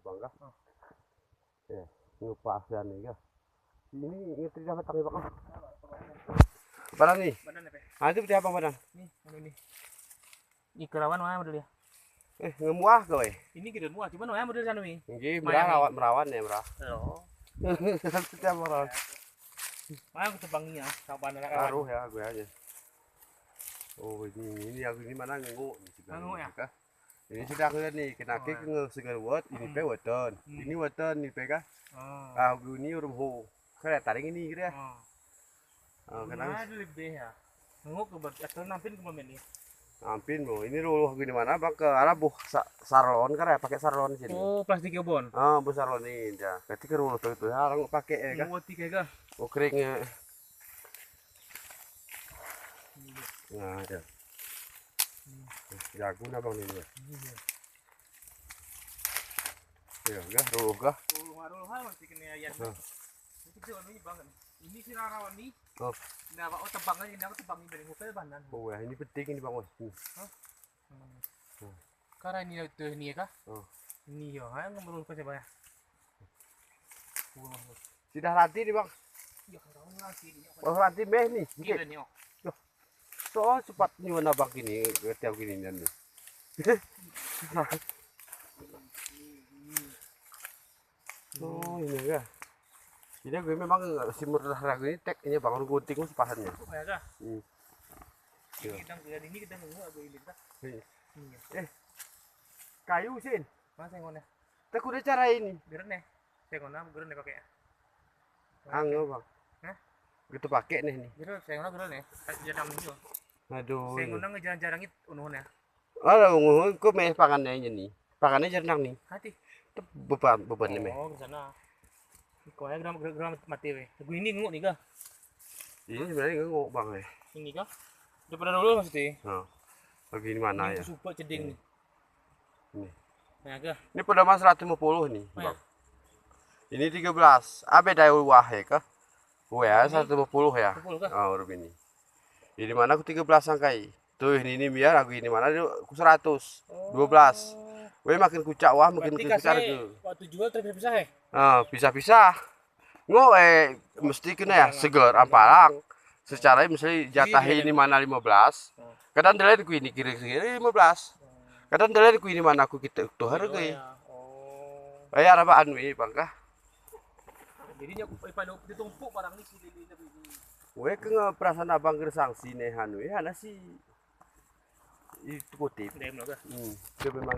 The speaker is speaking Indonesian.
bang kah? Ya, ngepasan nih kah? Ini ngerti dapat tangi bang. Badan nih. Ah itu apa badan? Nih, ini. Ini kerawan mana model ya? Ngemuah kowe. Ini kita muah, cuman mana model sana nih? Nggih, merawan ya, Bro. Oh. Setiap merawan. Mana aku tebanginya, kapan anak Taruh ya gue aja. Oh, ini aku ini mana ngenguk ya? Ini sudah lihat nih, kena ke segar wet, ini pe weton. Ini weton nih pe kah? Aku ini urung ho. Kayak taring ini gitu ya. Kenapa lebih ya? Ngenguk ke atau nampin ke momen ini? Ampin bu, ini dulu gini mana bang ke arah buh sarlon kan ya pakai sarlon sini. Oh plastik kebon. Bu sarlon ini ya. Ketika dulu tuh itu harang pakai ya kan. Buat tiga kah? Oh keringnya. Nah ya. Jago na bang ini. Ya enggak dulu kah? Dulu masih kena ayat. Itu ini banget. Ini si rawan nih. Oh. Nah, Pak, tebang aja, aku tebang ini dari ngupil banan. Oh ya, ini penting ini bang Mas. Karena ini tuh ini kah? Ini ya, ayo ngomong ke siapa ya? Sudah latih nih bang. Ya kan tahu latih. Oh latih meh nih. Gila nih, oh. So cepat nyuwun abang gini, tiap gini dan nih. Oh ini ya. Jadi gue memang simur ragu ini tek ini bangun gunting sepahannya. Oh ya kah? Kita nunggu aku ini kah? Kayu sih. Mana sengonnya? Tak udah cara ini. Geren nih. Sengonnya geren nih pakai. Anggo bang. Hah? Gitu pakai nih nih. Geren, sengonnya geren nih. Jarang juga. Aduh. Sengonnya ngejarang-jarang itu unuhnya. Oh, kok meh pangannya nih. Pangannya jarang nih. Hati. Itu bebannya meh. Oh, ke sana. Kau ya gram mati weh. Gue ini nguk nih kah? Ini sebenarnya ngok bang ya. Ini kah? Daripada dulu maksudnya. Lagi di mana ya? Super ceding nih. Ini. Nah kah? Ini pedoman 150 nih bang. Ini 13. Beda wah ya kah? Ya 150 ya. 150 kah? Oh rup ini. Di mana aku 13 sangkai. Tuh ini biar aku ini mana aku 100. 12. Weh makin kucak wah makin besar tuh. Waktu jual terpisah ya? Bisa-bisa. Nggak mesti kena ya seger ampalang. Secara misalnya jatah ini mana 15. Kadang dilihat ku ini kiri-kiri 15. Kadang dilihat ku ini mana aku kita tuh harga. Ya apaan wi bang kah? Jadinya aku pada ditumpuk barang ini sih di. Weh ke perasaan abang gersangsi nih hanu ya sih. Itu kutip. Dem loh kah? Itu memang